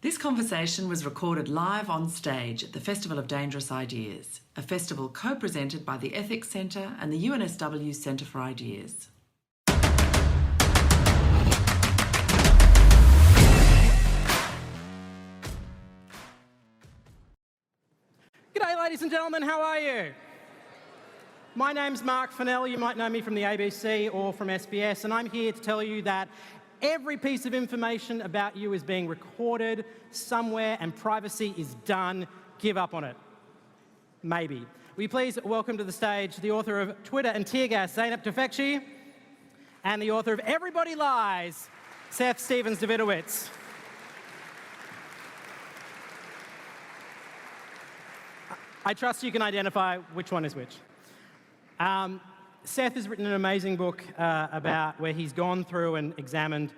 This conversation was recorded live on stage at the Festival of Dangerous Ideas, a festival co-presented by the Ethics Centre and the UNSW Centre for Ideas. G'day ladies and gentlemen, how are you? My name's Marc Fennell, you might know me from the ABC or from SBS, and I'm here to tell you that every piece of information about you is being recorded somewhere and privacy is done. Give up on it. Maybe. Will you please welcome to the stage the author of Twitter and Tear Gas, Zeynep Tufekci, and the author of Everybody Lies, Seth Stephens-Davidowitz. I trust you can identify which one is which. Seth has written an amazing book about where he's gone through and examined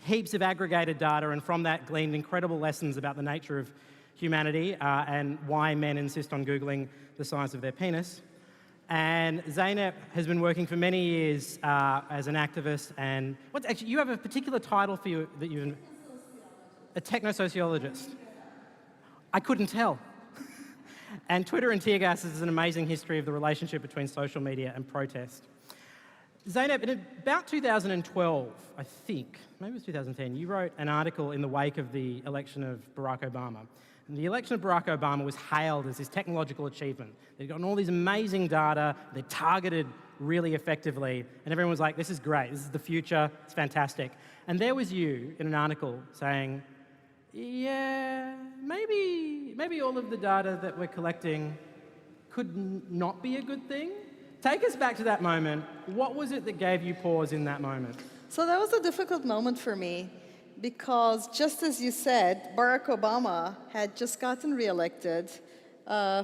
heaps of aggregated data and from that gleaned incredible lessons about the nature of humanity and why men insist on Googling the size of their penis. And Zeynep has been working for many years as an activist and actually you have a particular title for you that you've... A technosociologist. I couldn't tell. And Twitter and Tear Gas is an amazing history of the relationship between social media and protest. Zeynep, in about 2012, I think, maybe it was 2010, you wrote an article in the wake of the election of Barack Obama. And the election of Barack Obama was hailed as this technological achievement. They'd gotten all these amazing data, they're targeted really effectively, and everyone was like, this is great, this is the future, it's fantastic. And there was you in an article saying, yeah, maybe all of the data that we're collecting could not be a good thing. Take us back to that moment. What was it that gave you pause in that moment? So that was a difficult moment for me because just as you said, Barack Obama had just gotten reelected,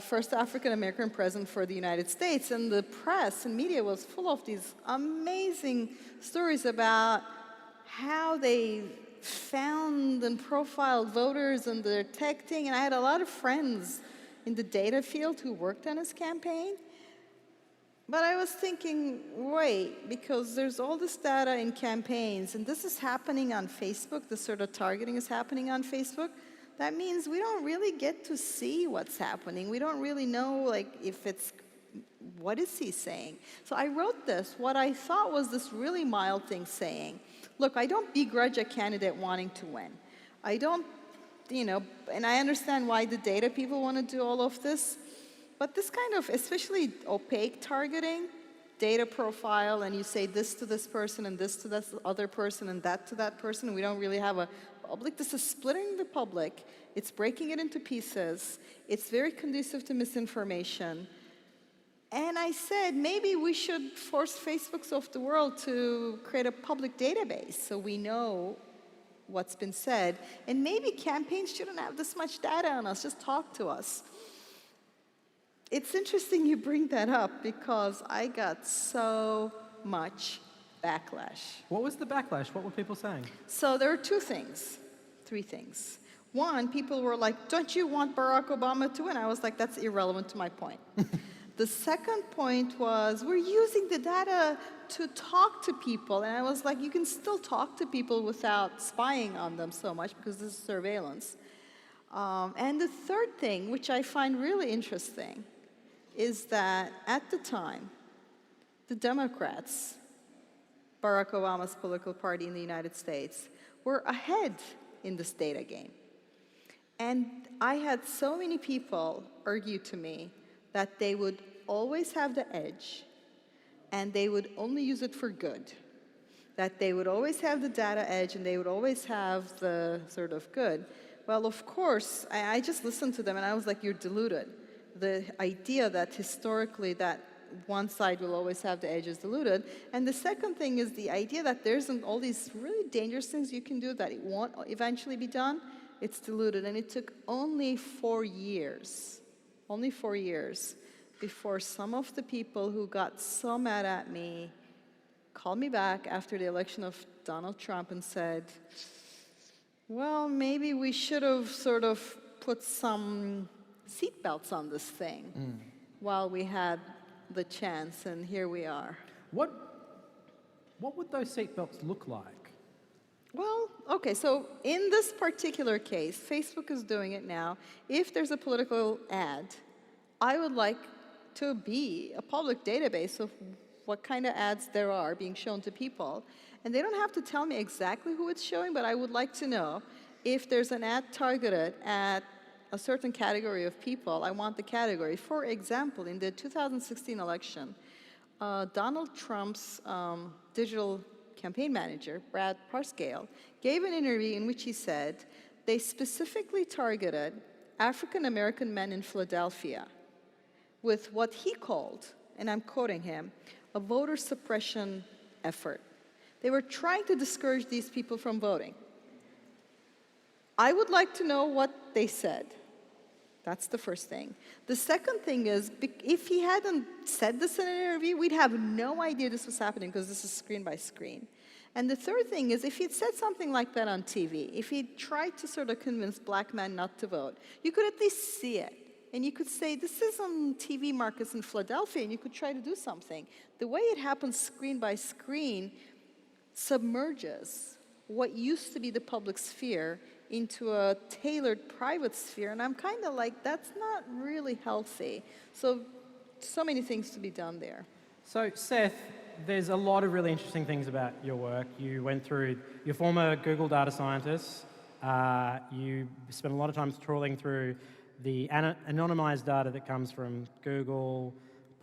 first African-American president for the United States, and the press and media was full of these amazing stories about how they found and profiled voters and their texting, and I had a lot of friends in the data field who worked on his campaign. But I was thinking, wait, because there's all this data in campaigns, and this is happening on Facebook, this sort of targeting is happening on Facebook, that means we don't really get to see what's happening. We don't really know, like, if it's, what is he saying? So I wrote this, what I thought was this really mild thing saying, look, I don't begrudge a candidate wanting to win. I don't, and I understand why the data people want to do all of this, but this kind of, especially opaque targeting, data profile, and you say this to this person, and this to this other person, and that to that person, we don't really have a public. This is splitting the public. It's breaking it into pieces. It's very conducive to misinformation. And I said, maybe we should force Facebooks of the world to create a public database so we know what's been said. And maybe campaigns shouldn't have this much data on us, just talk to us. It's interesting you bring that up because I got so much backlash. What was the backlash? What were people saying? So there are three things. One, people were like, don't you want Barack Obama to win? I was like, that's irrelevant to my point. The second point was, we're using the data to talk to people. And I was like, you can still talk to people without spying on them so much because this is surveillance. And the third thing, which I find really interesting, is that at the time, the Democrats, Barack Obama's political party in the United States, were ahead in this data game. And I had so many people argue to me that they would always have the edge, and they would only use it for good. That they would always have the data edge, and they would always have the sort of good. Well, of course, I just listened to them, and I was like, you're deluded. The idea that historically that one side will always have the edge is deluded. And the second thing is the idea that there's all these really dangerous things you can do that it won't eventually be done. It's deluded, and it took only 4 years before some of the people who got so mad at me called me back after the election of Donald Trump and said, well, maybe we should have sort of put some seatbelts on this thing while we had the chance, and here we are. What would those seatbelts look like? Well, okay, so in this particular case, Facebook is doing it now. If there's a political ad, I would like to be a public database of what kind of ads there are being shown to people. And they don't have to tell me exactly who it's showing, but I would like to know if there's an ad targeted at a certain category of people, I want the category. For example, in the 2016 election, Donald Trump's digital campaign manager, Brad Parscale, gave an interview in which he said they specifically targeted African American men in Philadelphia with what he called, and I'm quoting him, a voter suppression effort. They were trying to discourage these people from voting. I would like to know what they said. That's the first thing. The second thing is, if he hadn't said this in an interview, we'd have no idea this was happening because this is screen by screen. And the third thing is, if he'd said something like that on TV, if he'd tried to sort of convince black men not to vote, you could at least see it. And you could say, this is on TV markets in Philadelphia, and you could try to do something. The way it happens screen by screen submerges what used to be the public sphere into a tailored private sphere, and I'm kind of like, that's not really healthy. So many things to be done there. So Seth, there's a lot of really interesting things about your work. You went through, you're former Google data scientist. You spent a lot of time trawling through the anonymized data that comes from Google,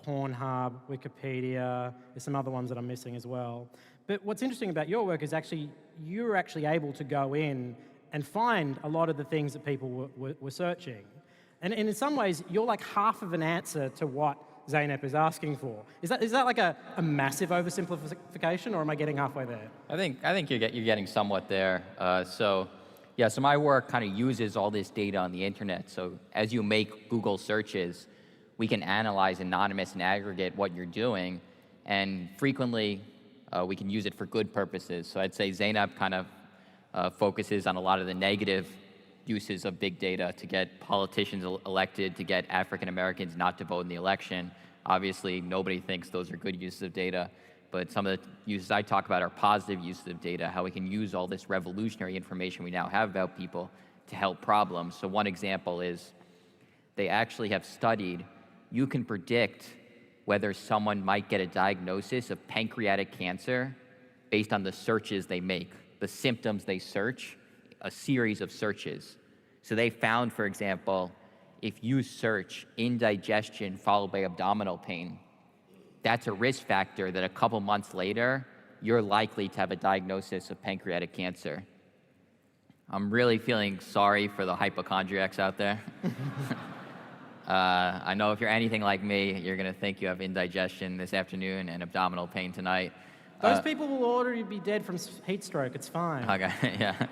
Pornhub, Wikipedia. There's some other ones that I'm missing as well. But what's interesting about your work is actually you're actually able to go in and find a lot of the things that people were searching. And in some ways, you're like half of an answer to what Zeynep is asking for. Is that like a massive oversimplification, or am I getting halfway there? I think you're getting somewhat there. So my work kind of uses all this data on the internet. So as you make Google searches, we can analyze anonymous and aggregate what you're doing, and frequently we can use it for good purposes. So I'd say Zeynep kind of focuses on a lot of the negative uses of big data to get politicians elected, to get African Americans not to vote in the election. Obviously, nobody thinks those are good uses of data, but some of the uses I talk about are positive uses of data, how we can use all this revolutionary information we now have about people to help problems. So one example is they actually have studied, you can predict whether someone might get a diagnosis of pancreatic cancer based on the searches they make, the symptoms they search, a series of searches. So they found, for example, if you search indigestion followed by abdominal pain, that's a risk factor that a couple months later, you're likely to have a diagnosis of pancreatic cancer. I'm really feeling sorry for the hypochondriacs out there. I know if you're anything like me, you're gonna think you have indigestion this afternoon and abdominal pain tonight. Those people will already be dead from heat stroke, it's fine. Okay, yeah.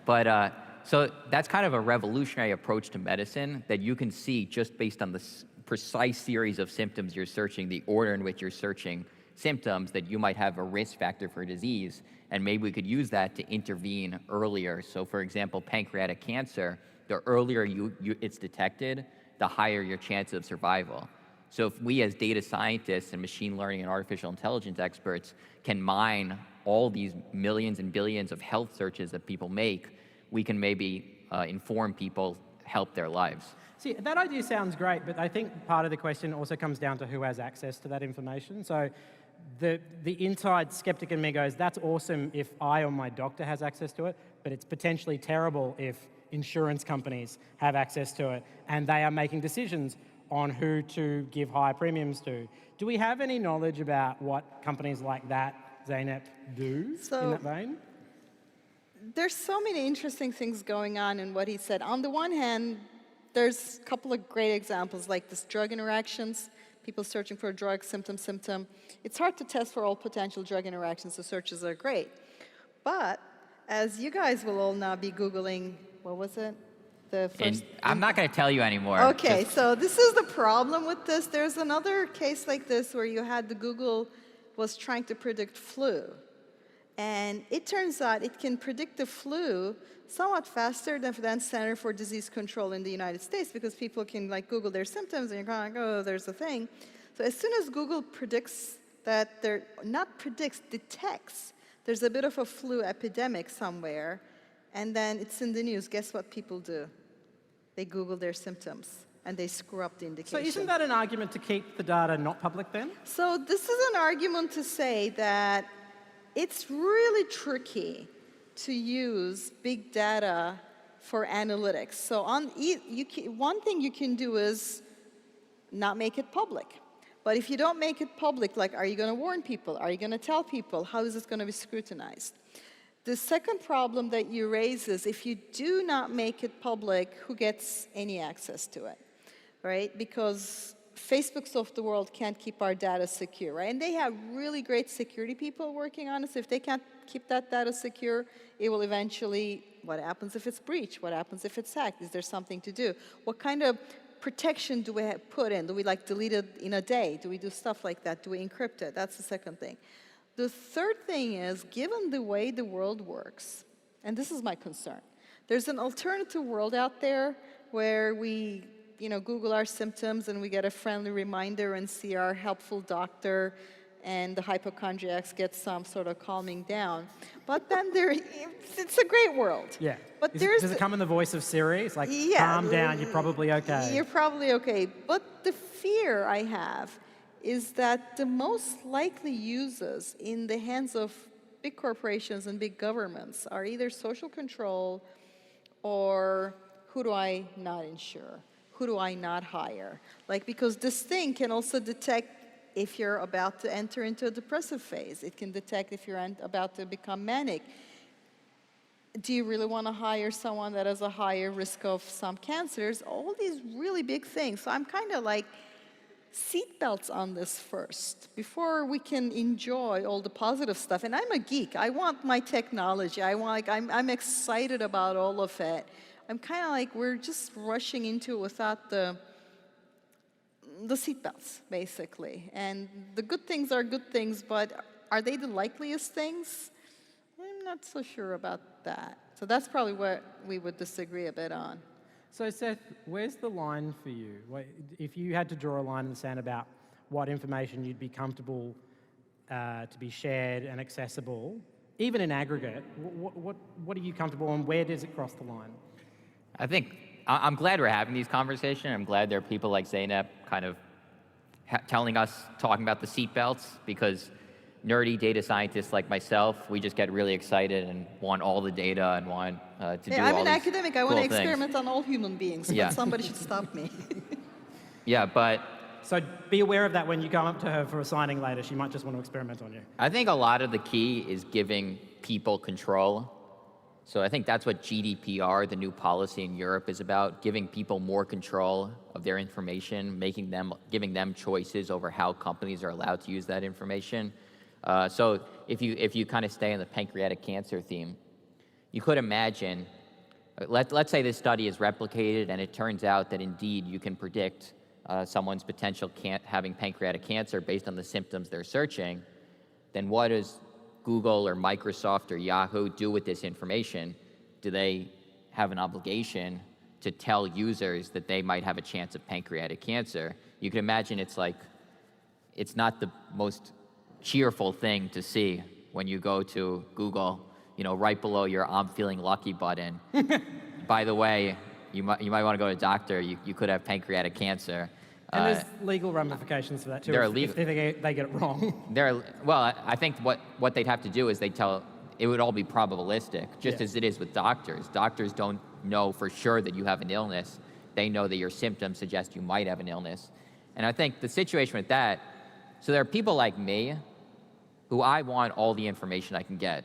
But so that's kind of a revolutionary approach to medicine that you can see just based on the precise series of symptoms you're searching, the order in which you're searching symptoms, that you might have a risk factor for disease, and maybe we could use that to intervene earlier. So for example, pancreatic cancer, the earlier it's detected, the higher your chance of survival. So if we as data scientists and machine learning and artificial intelligence experts can mine all these millions and billions of health searches that people make, we can maybe inform people, help their lives. See, that idea sounds great, but I think part of the question also comes down to who has access to that information. So the inside skeptic in me goes, that's awesome if I or my doctor has access to it, but it's potentially terrible if insurance companies have access to it and they are making decisions on who to give high premiums to. Do we have any knowledge about what companies like that, Zeynep, do in that vein? There's so many interesting things going on in what he said. On the one hand, there's a couple of great examples, like this drug interactions, people searching for a drug, symptom. It's hard to test for all potential drug interactions, so searches are great. But as you guys will all now be Googling, what was it? I'm not going to tell you anymore. Okay, so this is the problem with this. There's another case like this where you had the Google was trying to predict flu. And it turns out it can predict the flu somewhat faster than Center for Disease Control in the United States, because people can like Google their symptoms and you're kind of like, oh, there's a thing. So as soon as Google detects There's a bit of a flu epidemic somewhere, and then it's in the news. Guess what people do? They Google their symptoms, and they screw up the indication. So isn't that an argument to keep the data not public then? So this is an argument to say that it's really tricky to use big data for analytics. So one thing you can do is not make it public. But if you don't make it public, like, are you going to warn people? Are you going to tell people? How is this going to be scrutinized? The second problem that you raise is if you do not make it public, who gets any access to it, right? Because Facebooks of the world can't keep our data secure, right? And they have really great security people working on it. So if they can't keep that data secure, it will eventually, what happens if it's breached? What happens if it's hacked? Is there something to do? What kind of protection do we put in? Do we delete it in a day? Do we do stuff like that? Do we encrypt it? That's the second thing. The third thing is, given the way the world works, and this is my concern, there's an alternative world out there where we Google our symptoms and we get a friendly reminder and see our helpful doctor, and the hypochondriacs get some sort of calming down. But then it's a great world. Yeah. But does it come in the voice of Siri? It's like, calm down, you're probably okay. You're probably okay. But the fear I have is that the most likely users in the hands of big corporations and big governments are either social control or who do I not insure? Who do I not hire? Because this thing can also detect if you're about to enter into a depressive phase. It can detect if you're about to become manic. Do you really want to hire someone that has a higher risk of some cancers? All these really big things. So I'm kind of like, seatbelts on this first, before we can enjoy all the positive stuff. And I'm a geek. I want my technology. I'm excited about all of it. I'm kind of like, we're just rushing into it without the seatbelts, basically. And the good things are good things, but are they the likeliest things? I'm not so sure about that. So that's probably what we would disagree a bit on. So Seth, where's the line for you? If you had to draw a line in the sand about what information you'd be comfortable to be shared and accessible, even in aggregate, what are you comfortable and where does it cross the line? I think I'm glad we're having these conversations. I'm glad there are people like Zeynep kind of talking about the seatbelts, because nerdy data scientists like myself, we just get really excited and want all the data and want to do all these cool things. I'm an academic. I want to experiment on all human beings, but somebody should stop me. Yeah, but... So be aware of that when you go up to her for a signing later. She might just want to experiment on you. I think a lot of the key is giving people control. So I think that's what GDPR, the new policy in Europe, is about, giving people more control of their information, giving them choices over how companies are allowed to use that information. So if you kind of stay on the pancreatic cancer theme, you could imagine, let's say this study is replicated and it turns out that indeed you can predict someone's potential having pancreatic cancer based on the symptoms they're searching, then what does Google or Microsoft or Yahoo do with this information? Do they have an obligation to tell users that they might have a chance of pancreatic cancer? You can imagine it's not the most cheerful thing to see when you go to Google, right below your "I'm feeling lucky" button. By the way, you might want to go to a doctor. You could have pancreatic cancer. And there's legal ramifications for that too. If they get it wrong. Well, I think what they'd have to do is it would all be probabilistic, just as it is with doctors. Doctors don't know for sure that you have an illness. They know that your symptoms suggest you might have an illness. And I think the situation with that, so there are people like me who I want all the information I can get.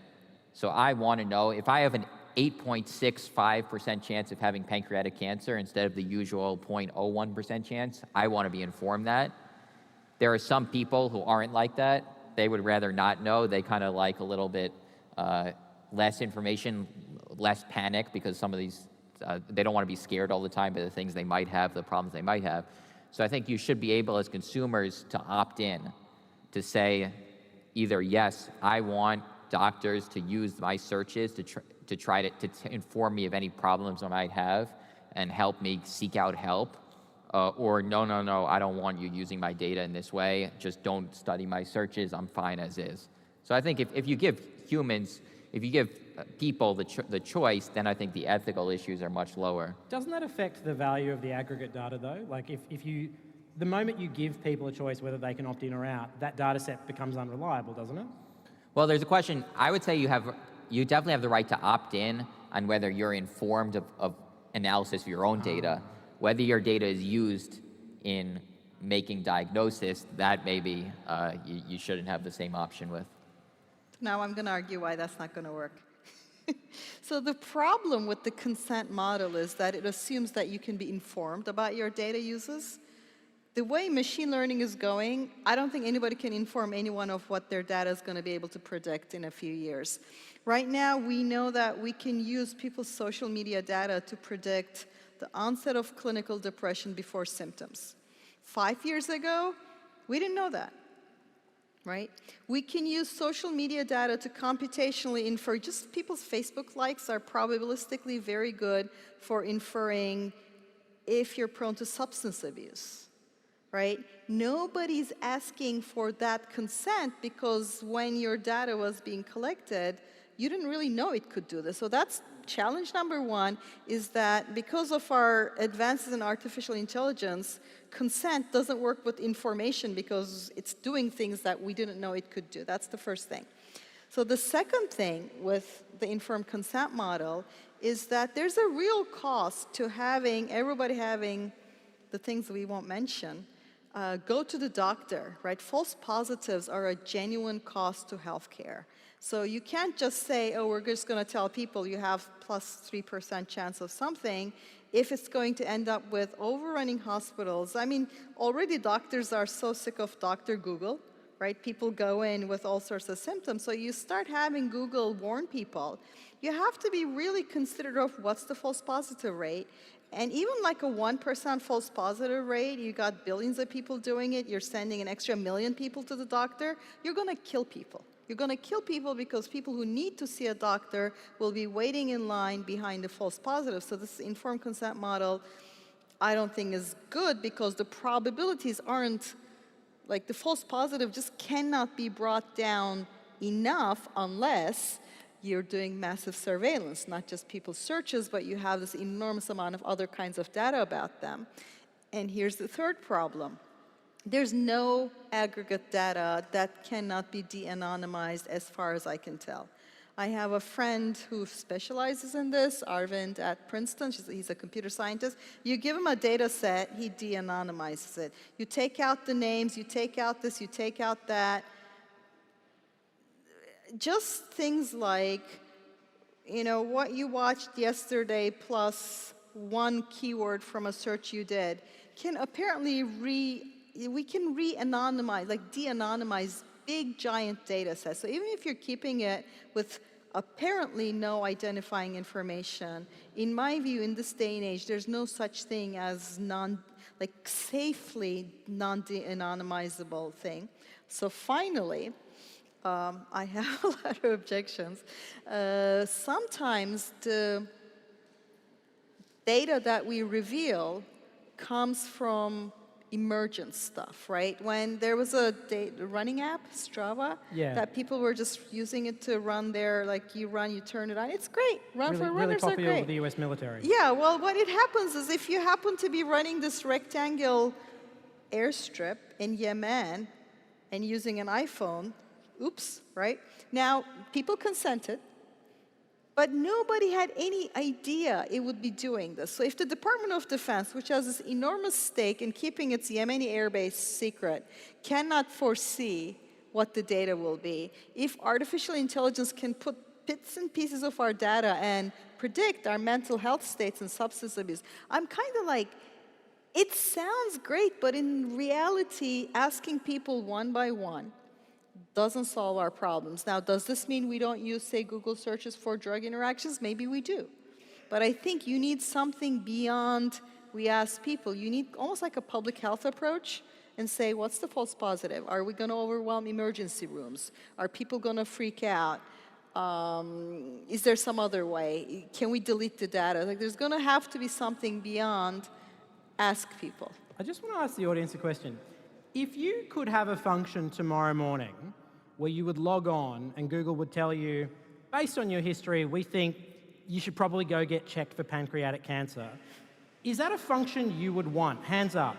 So I want to know if I have an 8.65% chance of having pancreatic cancer instead of the usual 0.01% chance, I want to be informed that. There are some people who aren't like that. They would rather not know. They kind of like a little bit less information, less panic, because some of these, they don't want to be scared all the time by the things they might have, the problems they might have. So I think you should be able as consumers to opt in, to say either, yes, I want doctors to use my searches to try to inform me of any problems I might have and help me seek out help, or no, I don't want you using my data in this way. Just don't study my searches. I'm fine as is. So I think if you give humans, if you give people the choice, then I think the ethical issues are much lower. Doesn't that affect the value of the aggregate data, though? Like, the moment you give people a choice whether they can opt in or out, that data set becomes unreliable, doesn't it? Well, there's a question. I would say you definitely have the right to opt in on whether you're informed of analysis of your own data. Whether your data is used in making diagnosis, that maybe you shouldn't have the same option with. Now I'm going to argue why that's not going to work. So the problem with the consent model is that it assumes that you can be informed about your data uses. The way machine learning is going, I don't think anybody can inform anyone of what their data is going to be able to predict in a few years. Right now, we know that we can use people's social media data to predict the onset of clinical depression before symptoms. 5 years ago, we didn't know that, right? We can use social media data to computationally infer. Just people's Facebook likes are probabilistically very good for inferring if you're prone to substance abuse. Right? Nobody's asking for that consent because when your data was being collected, you didn't really know it could do this. So that's challenge number one, is that because of our advances in artificial intelligence, consent doesn't work with information because it's doing things that we didn't know it could do. That's the first thing. So the second thing with the informed consent model is that there's a real cost to everybody having the things that we won't mention. Go to the doctor, right? False positives are a genuine cost to healthcare. So you can't just say, oh, we're just going to tell people you have plus 3% chance of something if it's going to end up with overrunning hospitals. I mean, already doctors are so sick of Dr. Google, right? People go in with all sorts of symptoms. So you start having Google warn people. You have to be really considerate of what's the false positive rate. And even like a 1% false positive rate, you got billions of people doing it, you're sending an extra 1 million people to the doctor, you're going to kill people. You're going to kill people because people who need to see a doctor will be waiting in line behind the false positive. So this informed consent model, I don't think is good because the probabilities aren't, like the false positive just cannot be brought down enough unless you're doing massive surveillance, not just people's searches, but you have this enormous amount of other kinds of data about them. And here's the third problem. There's no aggregate data that cannot be de-anonymized as far as I can tell. I have a friend who specializes in this, Arvind at Princeton. He's a computer scientist. You give him a data set, he de-anonymizes it. You take out the names, you take out this, you take out that. Just things like, what you watched yesterday plus one keyword from a search you did can apparently we can re-anonymize, like de-anonymize big giant data sets. So even if you're keeping it with apparently no identifying information, in my view, in this day and age, there's no such thing as safely non-de-anonymizable thing. So finally, I have a lot of objections. Sometimes the data that we reveal comes from emergent stuff, right? When there was a running app, Strava, that people were just using it to run their, you turn it on. It's great. Runners are great. Really popular with the US military. Yeah, well, what it happens is if you happen to be running this rectangle airstrip in Yemen and using an iPhone, oops, right? Now, people consented, but nobody had any idea it would be doing this. So if the Department of Defense, which has this enormous stake in keeping its Yemeni airbase secret, cannot foresee what the data will be, if artificial intelligence can put bits and pieces of our data and predict our mental health states and substance abuse, I'm kind of like, it sounds great, but in reality, asking people one by one doesn't solve our problems. Now, does this mean we don't use, say, Google searches for drug interactions? Maybe we do. But I think you need something beyond we ask people. You need almost like a public health approach and say, what's the false positive? Are we going to overwhelm emergency rooms? Are people going to freak out? Is there some other way? Can we delete the data? There's going to have to be something beyond ask people. I just want to ask the audience a question. If you could have a function tomorrow morning where you would log on and Google would tell you, based on your history, we think you should probably go get checked for pancreatic cancer. Is that a function you would want? Hands up.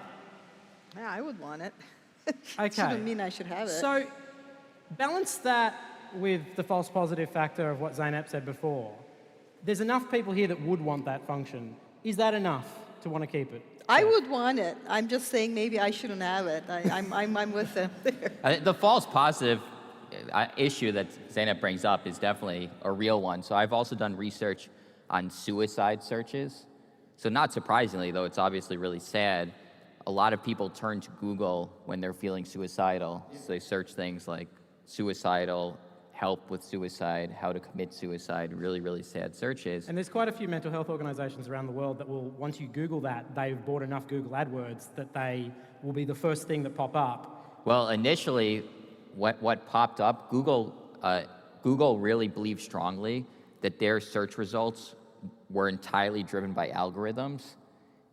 Yeah, I would want it. Okay. Shouldn't mean I should have it. So balance that with the false positive factor of what Zeynep said before. There's enough people here that would want that function. Is that enough to want to keep it? I would want it. I'm just saying maybe I shouldn't have it. I'm with them there. The false positive issue that Zeynep brings up is definitely a real one. So I've also done research on suicide searches. So not surprisingly, though it's obviously really sad, a lot of people turn to Google when they're feeling suicidal. So they search things like suicidal, help with suicide, how to commit suicide, really, really sad searches. And there's quite a few mental health organizations around the world that will, once you Google that, they've bought enough Google AdWords that they will be the first thing that pop up. Well, initially, what popped up, Google really believed strongly that their search results were entirely driven by algorithms,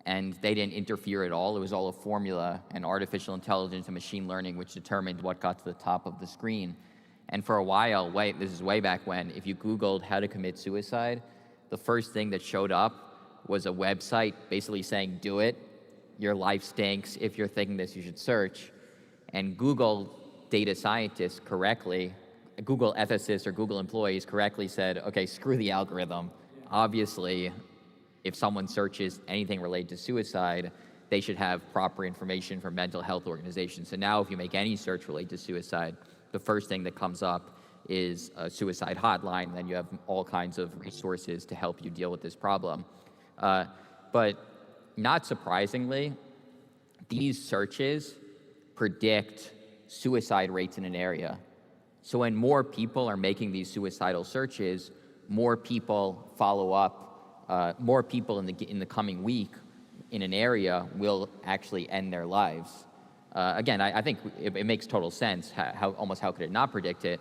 and they didn't interfere at all. It was all a formula and artificial intelligence and machine learning which determined what got to the top of the screen. And for a while, this is way back when, if you Googled how to commit suicide, the first thing that showed up was a website basically saying, do it, your life stinks, if you're thinking this, you should search. And Google data scientists correctly, Google ethicists or Google employees correctly said, okay, screw the algorithm. Obviously, if someone searches anything related to suicide, they should have proper information from mental health organizations. So now if you make any search related to suicide, the first thing that comes up is a suicide hotline, and then you have all kinds of resources to help you deal with this problem. But not surprisingly, these searches predict suicide rates in an area. So when more people are making these suicidal searches, more people follow up, more people in the coming week in an area will actually end their lives. Again, I think it makes total sense. How could it not predict it?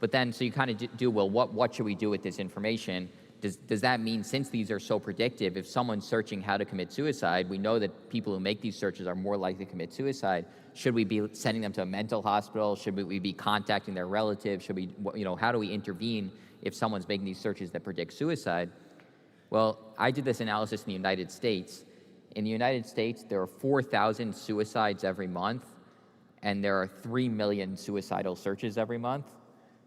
But then, so you kind of do, well, what should we do with this information? Does that mean, since these are so predictive, if someone's searching how to commit suicide, we know that people who make these searches are more likely to commit suicide. Should we be sending them to a mental hospital? Should we be contacting their relatives? Should we, how do we intervene if someone's making these searches that predict suicide? Well, I did this analysis in the United States. In the United States, there are 4,000 suicides every month, and there are 3 million suicidal searches every month.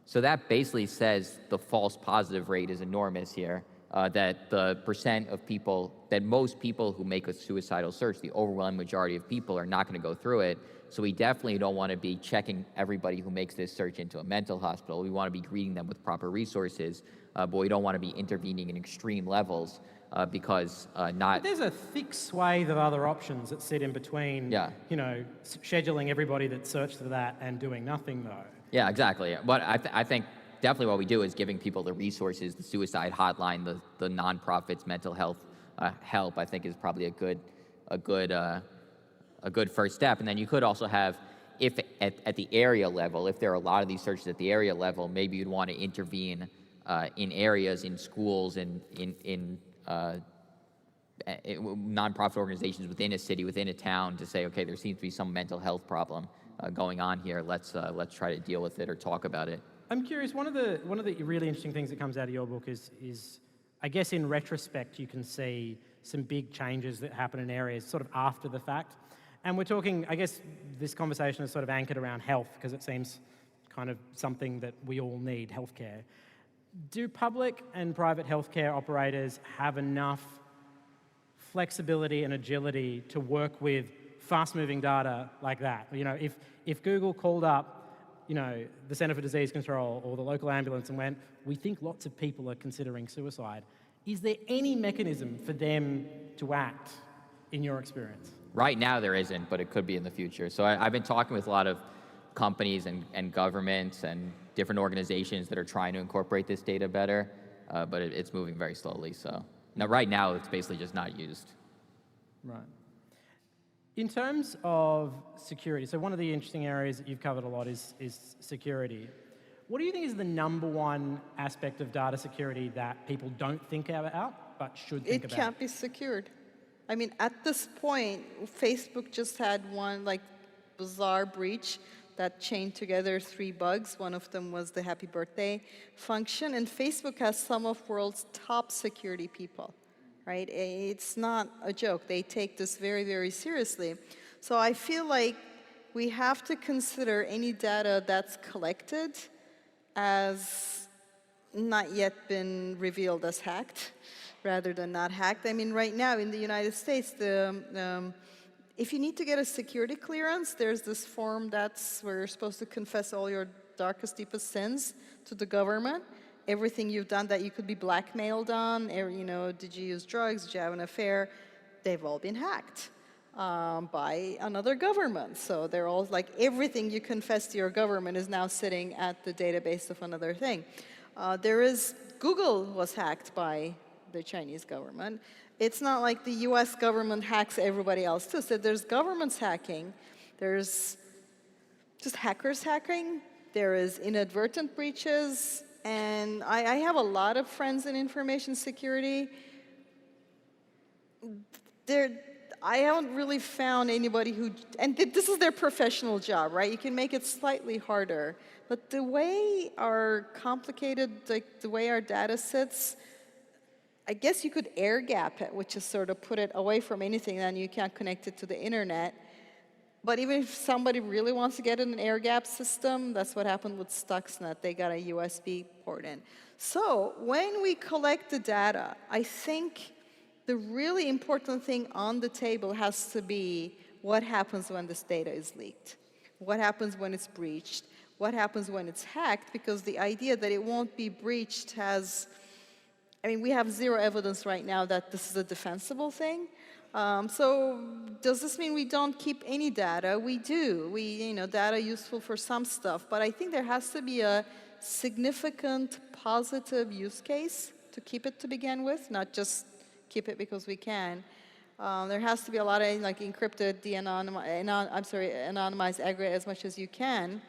So that basically says the false positive rate is enormous here, that the percent of people, that most people who make a suicidal search, the overwhelming majority of people are not going to go through it. So we definitely don't want to be checking everybody who makes this search into a mental hospital. We want to be greeting them with proper resources, but we don't want to be intervening in extreme levels because But there's a thick swathe of other options that sit in between, scheduling everybody that searched for that and doing nothing, though. Yeah, exactly. But I think definitely what we do is giving people the resources, the suicide hotline, the nonprofits, mental health help. I think is probably a good first step. And then you could also have, if at the area level, if there are a lot of these searches at the area level, maybe you'd want to intervene in areas, in schools, in nonprofit organizations within a city, within a town, to say, okay, there seems to be some mental health problem going on here. Let's try to deal with it or talk about it. I'm curious. One of the really interesting things that comes out of your book is I guess in retrospect you can see some big changes that happen in areas sort of after the fact. And we're talking, I guess this conversation is sort of anchored around health because it seems kind of something that we all need, healthcare. Do public and private healthcare operators have enough flexibility and agility to work with fast-moving data like that? If Google called up, the Centre for Disease Control or the local ambulance and went, we think lots of people are considering suicide, is there any mechanism for them to act, in your experience? Right now there isn't, but it could be in the future. So I've been talking with a lot of companies and governments and different organizations that are trying to incorporate this data better, but it's moving very slowly. So now, right now, it's basically just not used. Right. In terms of security, so one of the interesting areas that you've covered a lot is security. What do you think is the number one aspect of data security that people don't think about but should think about? It can't be secured. I mean, at this point, Facebook just had one bizarre breach that chained together 3 bugs. One of them was the happy birthday function. And Facebook has some of world's top security people, right? It's not a joke. They take this very, very seriously. So I feel like we have to consider any data that's collected as not yet been revealed as hacked, rather than not hacked. I mean, right now in the United States, if you need to get a security clearance, there's this form that's where you're supposed to confess all your darkest, deepest sins to the government. Everything you've done that you could be blackmailed on, did you use drugs, did you have an affair, they've all been hacked by another government. So they're all like, everything you confess to your government is now sitting at the database of another thing. Google was hacked by the Chinese government. It's not like the US government hacks everybody else too. So there's governments hacking, there's just hackers hacking, there is inadvertent breaches, and I have a lot of friends in information security. I haven't really found anybody who, and this is their professional job, right? You can make it slightly harder. But the way our the way our data sits, I guess you could air gap it, which is sort of put it away from anything, then you can't connect it to the internet. But even if somebody really wants to get in an air gap system, that's what happened with Stuxnet. They got a USB port in. So when we collect the data, I think the really important thing on the table has to be what happens when this data is leaked, what happens when it's breached, what happens when it's hacked, because the idea that it won't be breached we have zero evidence right now that this is a defensible thing. So does this mean we don't keep any data? We do. Data useful for some stuff, but I think there has to be a significant positive use case to keep it to begin with, not just keep it because we can. There has to be a lot of encrypted, anonymized aggregate as much as you can.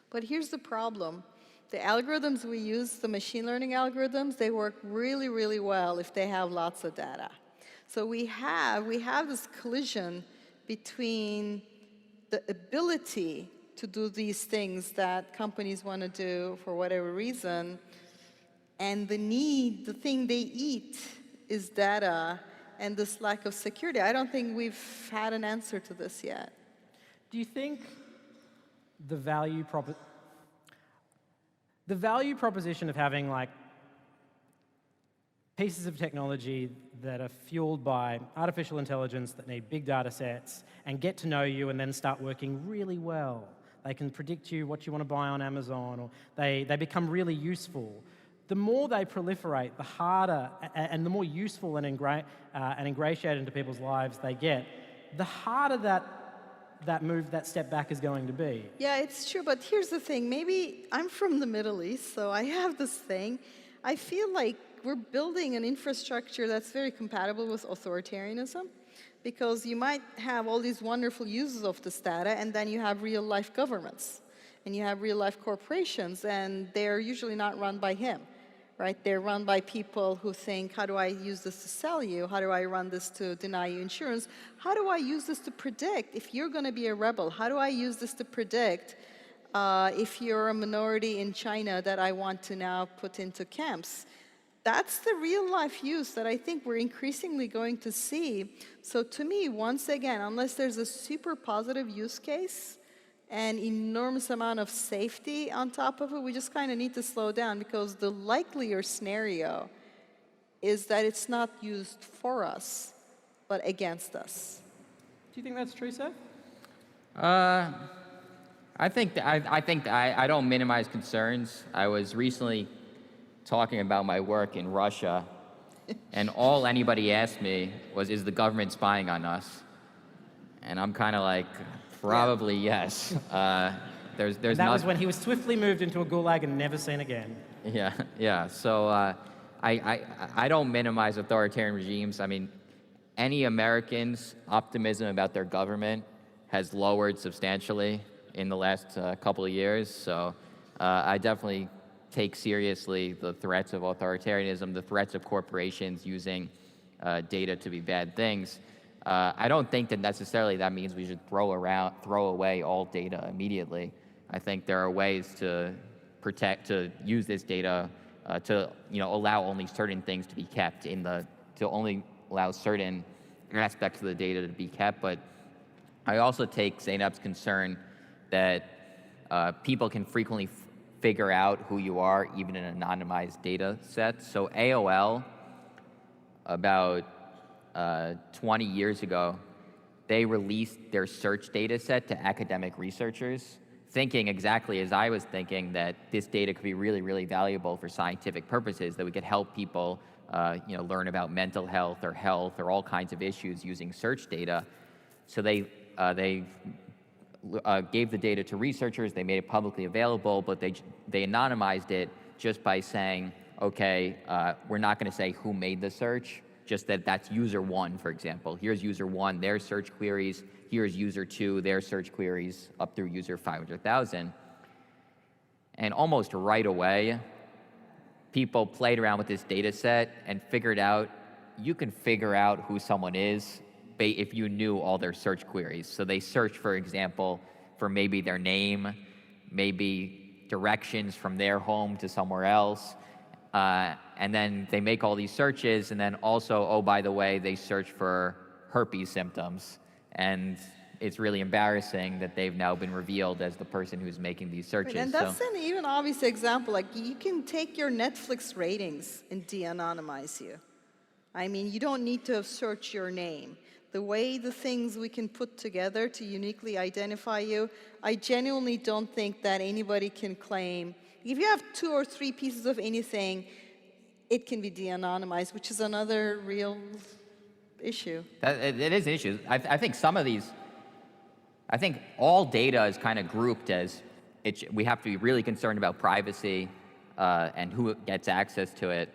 But here's the problem. The algorithms we use, the machine learning algorithms, they work really, really well if they have lots of data. So we have this collision between the ability to do these things that companies want to do for whatever reason, and the thing they eat is data, and this lack of security. I don't think we've had an answer to this yet. Do you think the value proposition of having pieces of technology that are fueled by artificial intelligence that need big data sets and get to know you and then start working really well? They can predict you what you want to buy on Amazon, or they become really useful. The more they proliferate, the harder and the more useful and ingratiated into people's lives they get, the harder that step back is going to be. Yeah, it's true, but here's the thing. Maybe I'm from the Middle East, so I have this thing. I feel like we're building an infrastructure that's very compatible with authoritarianism, because you might have all these wonderful uses of this data, and then you have real-life governments, and you have real-life corporations, and they're usually not run by him. Right? They're run by people who think, how do I use this to sell you? How do I run this to deny you insurance? How do I use this to predict if you're going to be a rebel? How do I use this to predict if you're a minority in China that I want to now put into camps? That's the real-life use that I think we're increasingly going to see. So to me, once again, unless there's a super positive use case, an enormous amount of safety on top of it, we just kind of need to slow down, because the likelier scenario is that it's not used for us, but against us. Do you think that's true, Seth? I don't minimize concerns. I was recently talking about my work in Russia, and all anybody asked me was, is the government spying on us? And I'm kind of like, probably yes. That was when he was swiftly moved into a gulag and never seen again. Yeah. So I don't minimize authoritarian regimes. I mean, any American's optimism about their government has lowered substantially in the last couple of years. So I definitely take seriously the threats of authoritarianism, the threats of corporations using data to be bad things. I don't think that necessarily that means we should throw away all data immediately. I think there are ways to use this data to allow only certain things to be kept to only allow certain aspects of the data to be kept. But I also take Zeynep's concern that people can frequently figure out who you are even in an anonymized data set. So AOL, about 20 years ago, they released their search data set to academic researchers, thinking exactly as I was thinking, that this data could be really, really valuable for scientific purposes, that we could help people learn about mental health or all kinds of issues using search data. So they gave the data to researchers, they made it publicly available, but they anonymized it just by saying, okay, we're not going to say who made the search, just that that's user one, for example. Here's user one, their search queries. Here's user two, their search queries, up through user 500,000. And almost right away, people played around with this data set and figured out you can figure out who someone is if you knew all their search queries. So they search, for example, for maybe their name, maybe directions from their home to somewhere else, and then they make all these searches, and then also, oh, by the way, they search for herpes symptoms. And it's really embarrassing that they've now been revealed as the person who's making these searches. Right, and that's an even obvious example. Like, you can take your Netflix ratings and de-anonymize you. I mean, you don't need to search your name. The way the things we can put together to uniquely identify you, I genuinely don't think that anybody can claim. If you have 2 or 3 pieces of anything, it can be de-anonymized, which is another real issue. It is an issue. I think some of these, I think all data is kind of grouped as, we have to be really concerned about privacy and who gets access to it.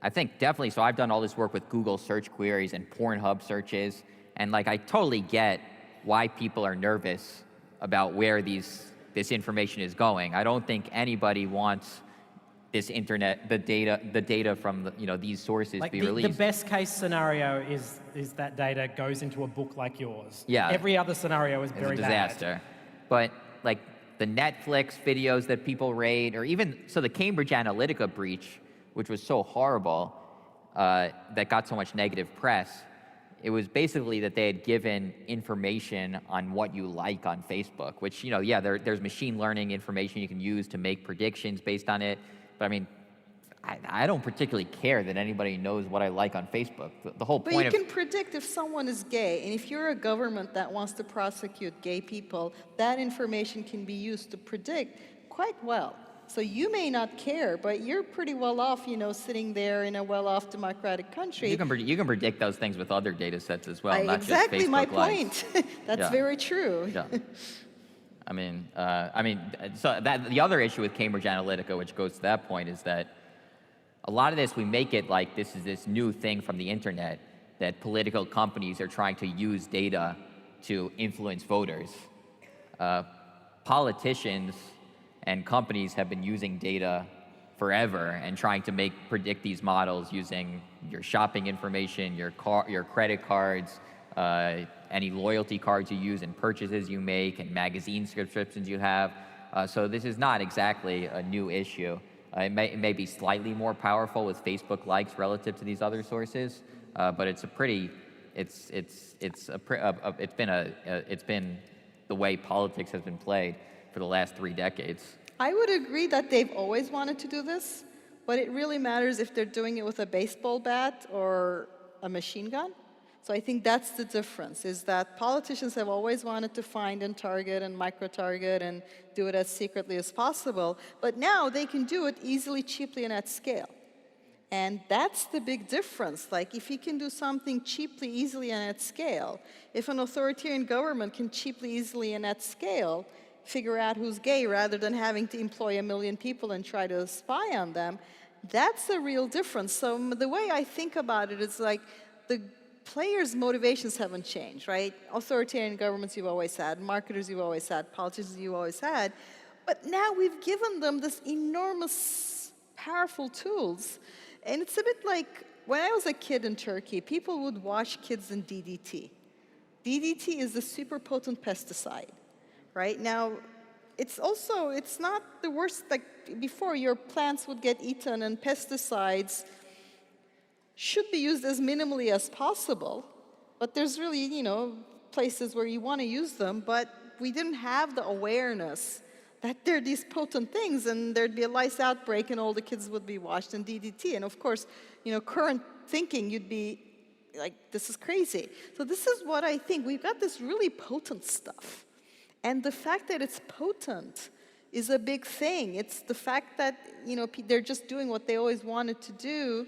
I think definitely, so I've done all this work with Google search queries and Pornhub searches, and I totally get why people are nervous about where this information is going. I don't think anybody wants this the data from these sources to be released. The best case scenario is that data goes into a book like yours. Yeah. Every other scenario is very bad. It's a disaster. But the Netflix videos that people rate, or even the Cambridge Analytica breach, which was so horrible, that got so much negative press, it was basically that they had given information on what you like on Facebook, which, there's machine learning information you can use to make predictions based on it. But I mean, I don't particularly care that anybody knows what I like on Facebook. The whole point But you can predict if someone is gay, and if you're a government that wants to prosecute gay people, that information can be used to predict quite well. So you may not care, but you're pretty well off, sitting there in a well-off democratic country. You can predict those things with other data sets as well, not exactly just Facebook my likes. point. That's very true. Yeah. So the other issue with Cambridge Analytica, which goes to that point, is that a lot of this, we make it like this is this new thing from the internet, that political companies are trying to use data to influence voters. Politicians and companies have been using data forever and trying to predict these models using your shopping information, your credit cards, any loyalty cards you use and purchases you make, and magazine subscriptions you have. So this is not exactly a new issue. It may be slightly more powerful with Facebook likes relative to these other sources, but it's been the way politics has been played for the last 3 decades. I would agree that they've always wanted to do this, but it really matters if they're doing it with a baseball bat or a machine gun. So I think that's the difference, is that politicians have always wanted to find and target and micro-target and do it as secretly as possible, but now they can do it easily, cheaply, and at scale. And that's the big difference. Like, if you can do something cheaply, easily, and at scale, if an authoritarian government can cheaply, easily, and at scale figure out who's gay rather than having to employ 1 million people and try to spy on them, that's the real difference. So the way I think about it is like the players' motivations haven't changed, right? Authoritarian governments you've always had, marketers you've always had, politicians you've always had, but now we've given them this enormous, powerful tools. And it's a bit like when I was a kid in Turkey, people would wash kids in DDT. DDT is a super potent pesticide, right? Now, it's not the worst, like before your plants would get eaten, and pesticides should be used as minimally as possible, but there's really, places where you want to use them, but we didn't have the awareness that there are these potent things, and there'd be a lice outbreak and all the kids would be washed in DDT. And of course, current thinking, you'd be like, this is crazy. So this is what I think. We've got this really potent stuff. And the fact that it's potent is a big thing. It's the fact that, they're just doing what they always wanted to do.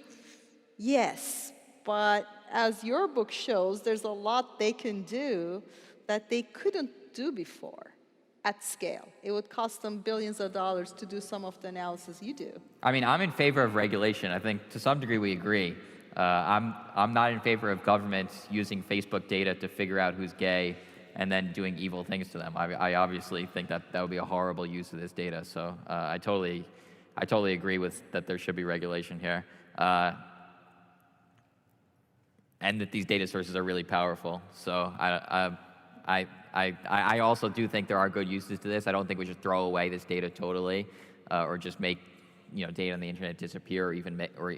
Yes, but as your book shows, there's a lot they can do that they couldn't do before at scale. It would cost them billions of dollars to do some of the analysis you do. I mean, I'm in favor of regulation. I think to some degree we agree. I'm not in favor of governments using Facebook data to figure out who's gay and then doing evil things to them. I obviously think that would be a horrible use of this data. So I totally agree with that there should be regulation here. And that these data sources are really powerful. So I also do think there are good uses to this. I don't think we should throw away this data totally, or just make data on the internet disappear, or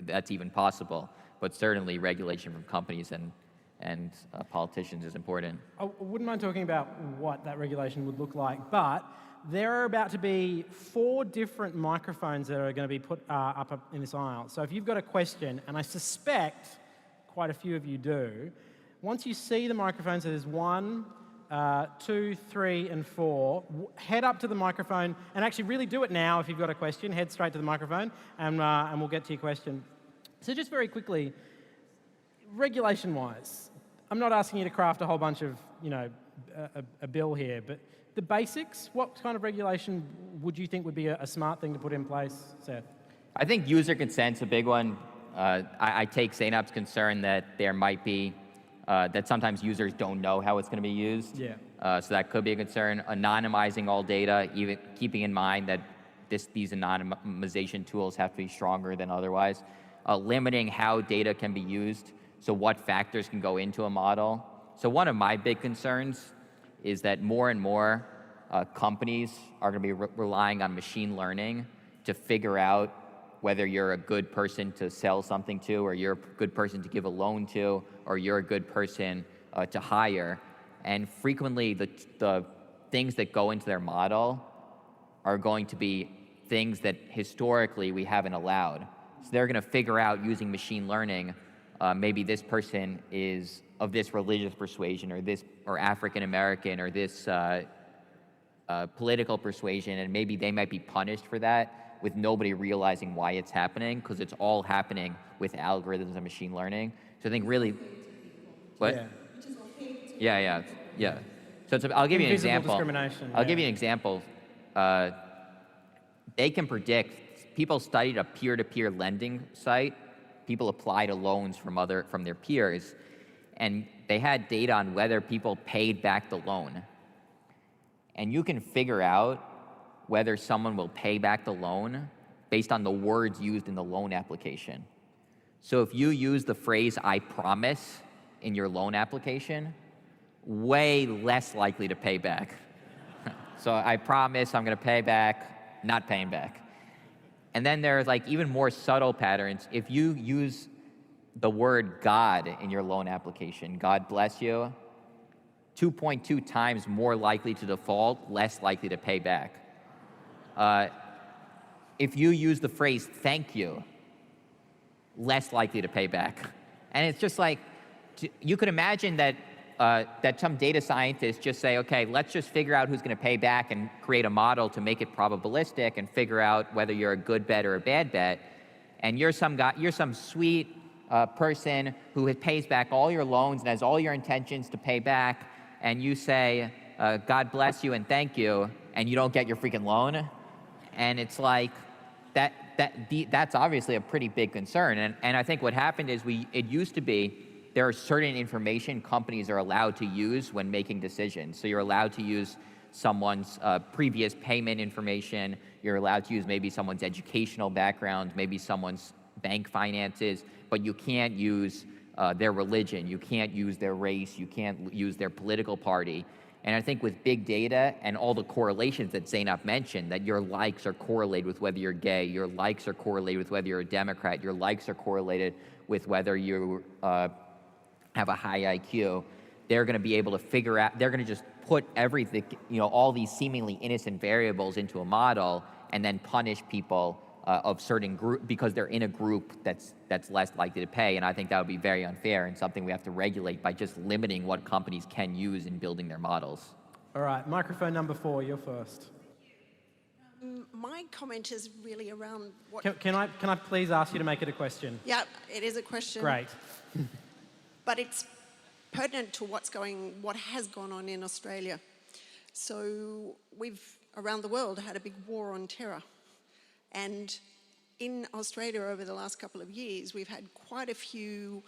that's even possible. But certainly regulation from companies and politicians is important. I wouldn't mind talking about what that regulation would look like, but there are about to be 4 different microphones that are going to be put up in this aisle. So if you've got a question, and I suspect quite a few of you do, once you see the microphones, there's 1, 2, 3, and 4. Head up to the microphone, and actually really do it now if you've got a question. Head straight to the microphone, and we'll get to your question. So just very quickly, regulation-wise, I'm not asking you to craft a whole bunch of, a bill here, but the basics, what kind of regulation would you think would be a smart thing to put in place, Seth? I think user consent's a big one. I take Zeynep's concern that there might be, that sometimes users don't know how it's going to be used. Yeah. So that could be a concern. Anonymizing all data, even keeping in mind that these anonymization tools have to be stronger than otherwise. Limiting how data can be used, so what factors can go into a model. So one of my big concerns is that more and more companies are going to be relying on machine learning to figure out whether you're a good person to sell something to, or you're a good person to give a loan to, or you're a good person to hire. And frequently the things that go into their model are going to be things that historically we haven't allowed. So they're going to figure out using machine learning, maybe this person is of this religious persuasion, or African American, or this political persuasion, and maybe they might be punished for that, with nobody realizing why it's happening, because it's all happening with algorithms and machine learning. So I think really, what? Yeah. Yeah. So I'll give you an example. I'll give you an example. They can predict. People studied a peer-to-peer lending site. People applied to loans from their peers, and they had data on whether people paid back the loan. And you can figure out whether someone will pay back the loan based on the words used in the loan application. So if you use the phrase "I promise" in your loan application, way less likely to pay back. So I promise I'm going to pay back, not paying back. And then there's even more subtle patterns. If you use the word God in your loan application, God bless you, 2.2 times more likely to default, less likely to pay back. If you use the phrase "thank you," less likely to pay back. And it's just you could imagine that some data scientists just say, okay, let's just figure out who's going to pay back and create a model to make it probabilistic and figure out whether you're a good bet or a bad bet. And you're some sweet person who pays back all your loans and has all your intentions to pay back, and you say, God bless you and thank you, and you don't get your freaking loan. And it's that's obviously a pretty big concern. And I think what happened is it used to be there are certain information companies are allowed to use when making decisions. So you're allowed to use someone's previous payment information. You're allowed to use maybe someone's educational background, maybe someone's bank finances, but you can't use their religion, you can't use their race, you can't use their political party. And I think with big data and all the correlations that Zeynep mentioned, that your likes are correlated with whether you're gay, your likes are correlated with whether you're a Democrat, your likes are correlated with whether you have a high IQ, they're going to be able to figure out, they're going to just put everything, all these seemingly innocent variables into a model and then punish people of certain group because they're in a group that's less likely to pay. And I think that would be very unfair and something we have to regulate by just limiting what companies can use in building their models. All right, microphone number 4, you're first. My comment is really around what... Can I please ask you to make it a question? Yeah, it is a question. Great. But it's pertinent to what has gone on in Australia. So we've, around the world, had a big war on terror. And in Australia over the last couple of years, we've had quite a few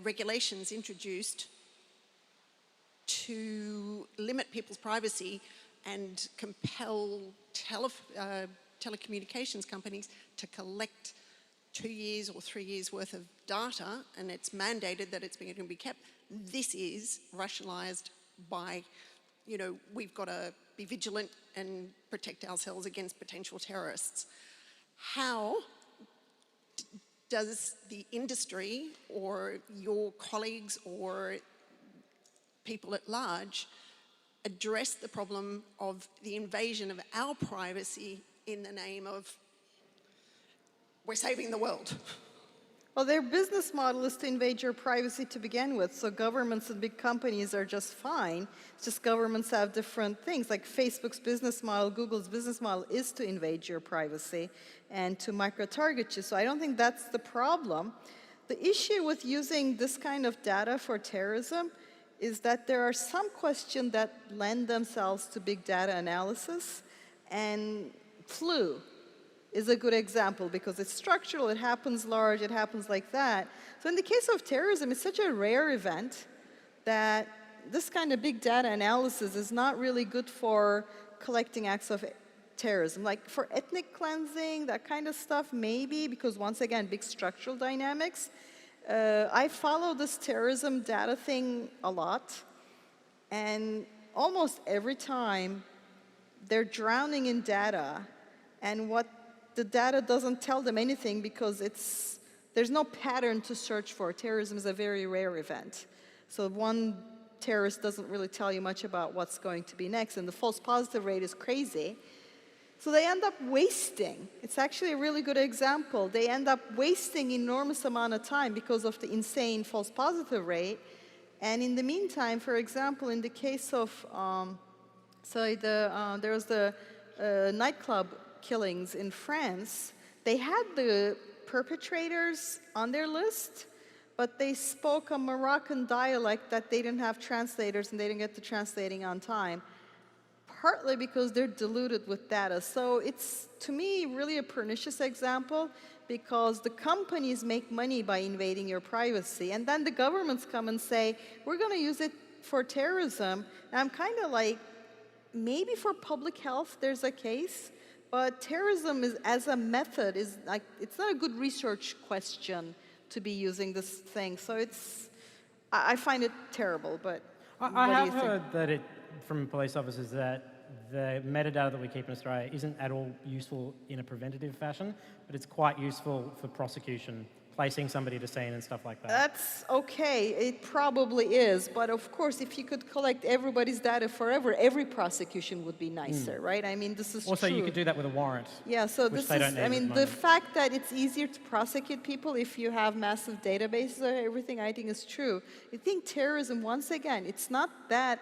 regulations introduced to limit people's privacy and compel telecommunications companies to collect 2 years or 3 years worth of data, and it's mandated that it's going to be kept. This is rationalised by, we've got to be vigilant and protect ourselves against potential terrorists. How does the industry or your colleagues or people at large address the problem of the invasion of our privacy in the name of we're saving the world? Well, their business model is to invade your privacy to begin with, so governments and big companies are just fine. It's just governments have different things, like Facebook's business model, Google's business model is to invade your privacy and to micro-target you, so I don't think that's the problem. The issue with using this kind of data for terrorism is that there are some questions that lend themselves to big data analysis, and flu is a good example because it's structural, it happens large, it happens like that. So in the case of terrorism, it's such a rare event that this kind of big data analysis is not really good for collecting acts of terrorism. Like for ethnic cleansing, that kind of stuff, maybe, because once again, big structural dynamics. I follow this terrorism data thing a lot, and almost every time they're drowning in data, and what the data doesn't tell them anything because there's no pattern to search for. Terrorism is a very rare event. So one terrorist doesn't really tell you much about what's going to be next, and the false positive rate is crazy. So they end up wasting. It's actually a really good example. They end up wasting enormous amount of time because of the insane false positive rate. And in the meantime, for example, in the case of, there was the nightclub killings in France, they had the perpetrators on their list, but they spoke a Moroccan dialect that they didn't have translators and they didn't get the translating on time, partly because they're diluted with data. So it's, to me, really a pernicious example because the companies make money by invading your privacy, and then the governments come and say, we're going to use it for terrorism. And I'm kind of like, maybe for public health there's a case, but terrorism is, as a method, is like, it's not a good research question to be using this thing. So I find it terrible, but I have heard that from police officers that the metadata that we keep in Australia isn't at all useful in a preventative fashion, but it's quite useful for prosecution, placing somebody to scene and stuff like that. That's okay, it probably is, but of course if you could collect everybody's data forever, every prosecution would be nicer, right? I mean, this is also, true. You could do that with a warrant. Yeah, so which this they don't is, need I at mean, the the moment. fact that it's easier to prosecute people if you have massive databases or everything, I think is true. I think terrorism, once again, it's not that,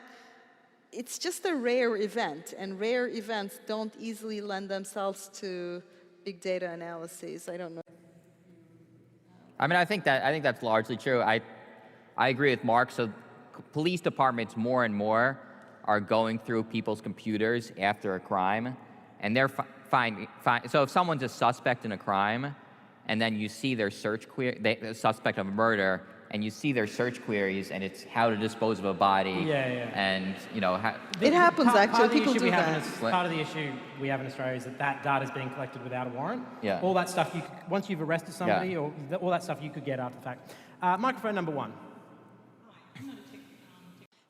it's just a rare event, and rare events don't easily lend themselves to big data analyses. I don't know. I mean, I think that's largely true. I agree with Marc. So police departments more and more are going through people's computers after a crime, and they're finding. So if someone's a suspect in a crime, and then you see their search query, the suspect of a murder, and you see their search queries, and it's how to dispose of a body, and It happens actually. People do that. Part of the issue we have in Australia is that data is being collected without a warrant. Yeah. All that stuff, once you've arrested somebody, or all that stuff you could get after the fact. Microphone number 1.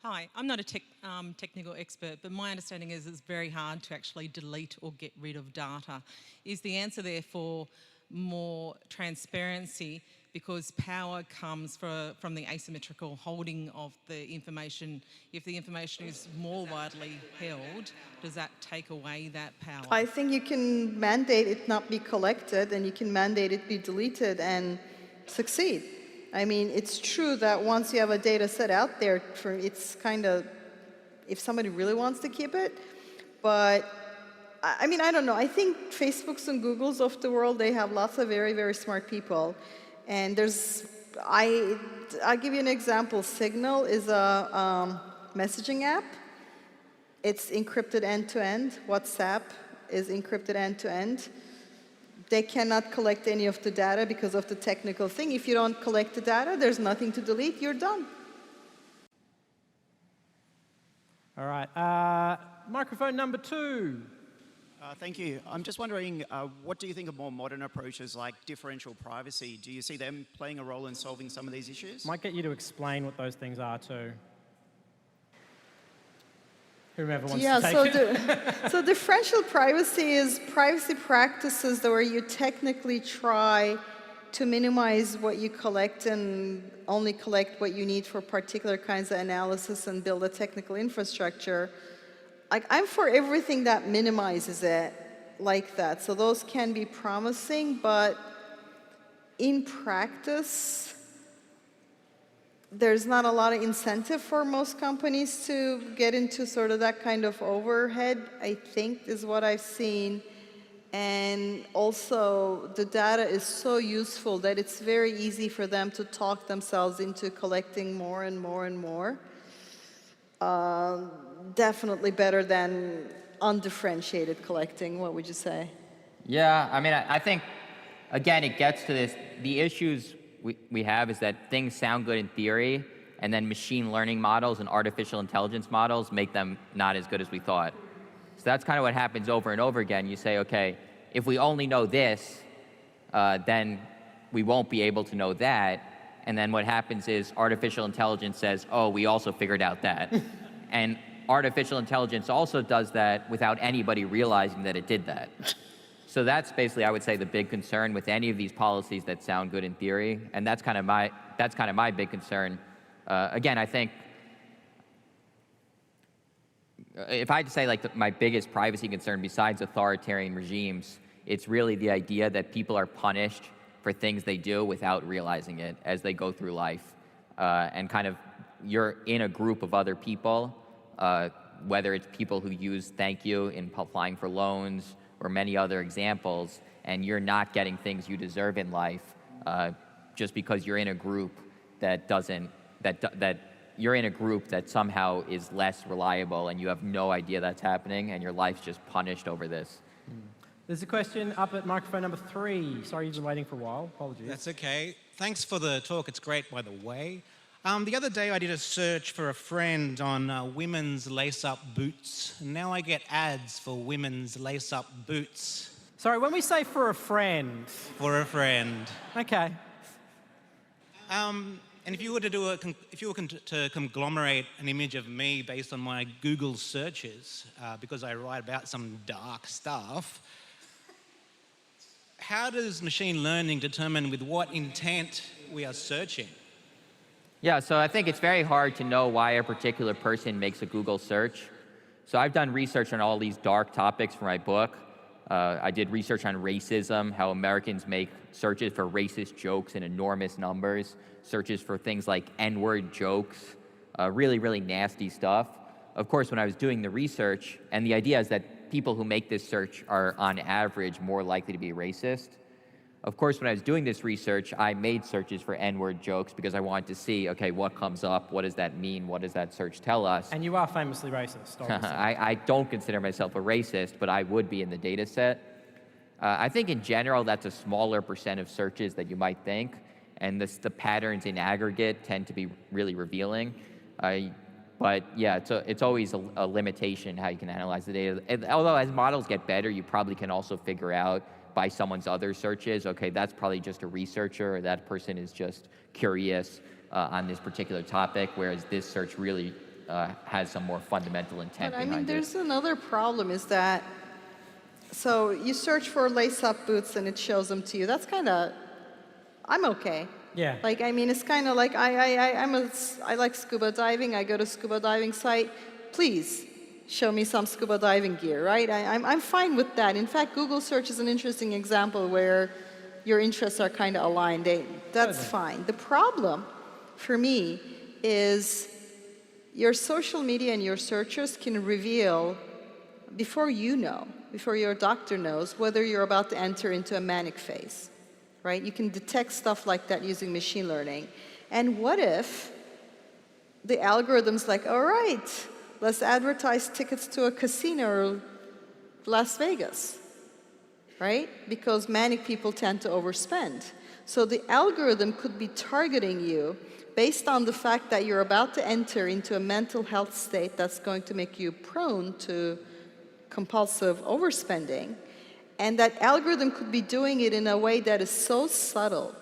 Hi, I'm not a technical expert, but my understanding is it's very hard to actually delete or get rid of data. Is the answer therefore more transparency, because power comes from the asymmetrical holding of the information? If the information is more widely held, does that take away that power? I think you can mandate it not be collected, and you can mandate it be deleted and succeed. I mean, it's true that once you have a data set out there, it's kind of, if somebody really wants to keep it, but I mean, I don't know. I think Facebooks and Googles of the world, they have lots of very, very smart people. And I'll give you an example. Signal is a messaging app. It's encrypted end-to-end. WhatsApp is encrypted end-to-end. They cannot collect any of the data because of the technical thing. If you don't collect the data, there's nothing to delete. You're done. All right. Microphone number 2. Thank you. I'm just wondering, what do you think of more modern approaches like differential privacy? Do you see them playing a role in solving some of these issues? Might get you to explain what those things are too. Whoever wants to take it. So differential privacy is privacy practices where you technically try to minimize what you collect and only collect what you need for particular kinds of analysis and build a technical infrastructure. Like, I'm for everything that minimizes it like that. So those can be promising, but in practice, there's not a lot of incentive for most companies to get into sort of that kind of overhead, I think, is what I've seen. And also, the data is so useful that it's very easy for them to talk themselves into collecting more and more and more. Definitely better than undifferentiated collecting. What would you say? Yeah, I mean, I think, again, it gets to this. The issues we have is that things sound good in theory, and then machine learning models and artificial intelligence models make them not as good as we thought. So that's kind of what happens over and over again. You say, okay, if we only know this, then we won't be able to know that. And then what happens is artificial intelligence says, oh, we also figured out that. And artificial intelligence also does that without anybody realizing that it did that. So that's basically, I would say, the big concern with any of these policies that sound good in theory, and that's kind of my big concern. Again, I think if I had to say my biggest privacy concern besides authoritarian regimes, it's really the idea that people are punished for things they do without realizing it as they go through life, and kind of you're in a group of other people, whether it's people who use thank you in applying for loans or many other examples, and you're not getting things you deserve in life just because you're in a group that you're in a group that somehow is less reliable, and you have no idea that's happening, and your life's just punished over this. There's a question up at microphone number 3. Sorry you've been waiting for a while. Apologies. That's okay. Thanks for the talk. It's great, by the way. The other day I did a search for a friend on women's lace-up boots, and now I get ads for women's lace-up boots. Sorry, when we say for a friend... For a friend. Okay. And if you were to conglomerate an image of me based on my Google searches, because I write about some dark stuff, how does machine learning determine with what intent we are searching? Yeah, so I think it's very hard to know why a particular person makes a Google search. So I've done research on all these dark topics for my book. I did research on racism, how Americans make searches for racist jokes in enormous numbers, searches for things like N-word jokes, really, really nasty stuff. Of course, when I was doing the research, and the idea is that people who make this search are, on average, more likely to be racist. Of course, when I was doing this research, I made searches for N-word jokes because I wanted to see, okay, what comes up? What does that mean? What does that search tell us? And you are famously racist, obviously. I don't consider myself a racist, but I would be in the data set. I think in general, that's a smaller percent of searches that you might think. and the patterns in aggregate tend to be really revealing. But yeah, it's always a limitation how you can analyze the data. Although as models get better, you probably can also figure out by someone's other searches, okay, that's probably just a researcher, or that person is just curious on this particular topic, whereas this search really has some more fundamental intent But I behind mean, there's it. another problem is that, so you search for lace-up boots and it shows them to you. That's kind of, I'm okay. Yeah. Like, I mean, it's kind of like, I like scuba diving. I go to scuba diving site. Please show me some scuba diving gear, right? I'm fine with that. In fact, Google search is an interesting example where your interests are kind of aligned. That's fine. The problem for me is your social media and your searchers can reveal before you know, before your doctor knows, whether you're about to enter into a manic phase, right? You can detect stuff like that using machine learning. And what if the algorithm's like, all right, let's advertise tickets to a casino or Las Vegas, right? Because manic people tend to overspend. So the algorithm could be targeting you based on the fact that you're about to enter into a mental health state that's going to make you prone to compulsive overspending. And that algorithm could be doing it in a way that is so subtle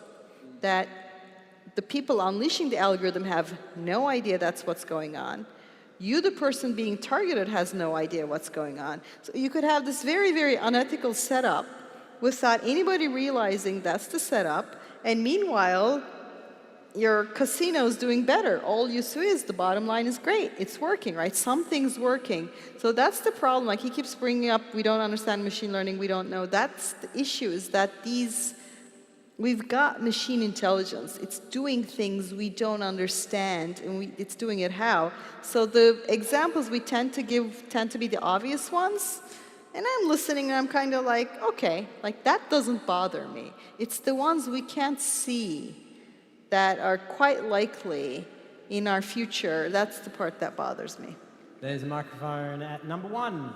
that the people unleashing the algorithm have no idea that's what's going on. You, the person being targeted, has no idea what's going on. So you could have this very, very unethical setup without anybody realizing that's the setup, and meanwhile, your casino's doing better. All you see is the bottom line is great. It's working, right? Something's working. So that's the problem. Like he keeps bringing up, we don't understand machine learning, we don't know. That's the issue, is that we've got machine intelligence. It's doing things we don't understand, and it's doing it how. So the examples we tend to give tend to be the obvious ones. And I'm listening and I'm kind of like, okay, like that doesn't bother me. It's the ones we can't see that are quite likely in our future. That's the part that bothers me. There's a microphone at number 1.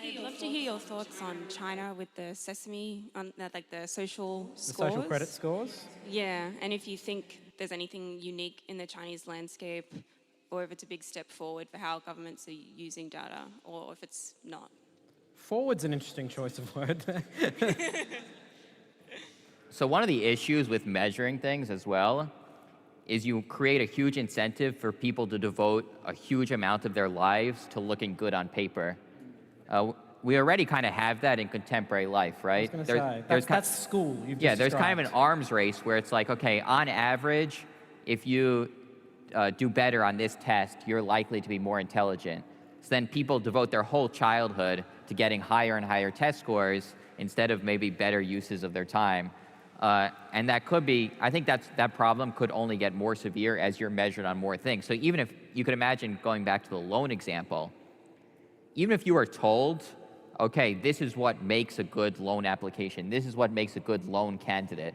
I'd love to hear your thoughts on China with the Sesame, like the social The scores. social credit scores. Yeah, and if you think there's anything unique in the Chinese landscape, or if it's a big step forward for how governments are using data, or if it's not. Forward's an interesting choice of word. So one of the issues with measuring things as well is you create a huge incentive for people to devote a huge amount of their lives to looking good on paper. We already kind of have that in contemporary life, right? I was going to say, that's school. Yeah, there's kind of an arms race where it's like, okay, on average, if you do better on this test, you're likely to be more intelligent. So then people devote their whole childhood to getting higher and higher test scores instead of maybe better uses of their time. And that could be, I think that problem could only get more severe as you're measured on more things. So even if you could imagine going back to the loan example, even if you were told, okay, this is what makes a good loan application, this is what makes a good loan candidate,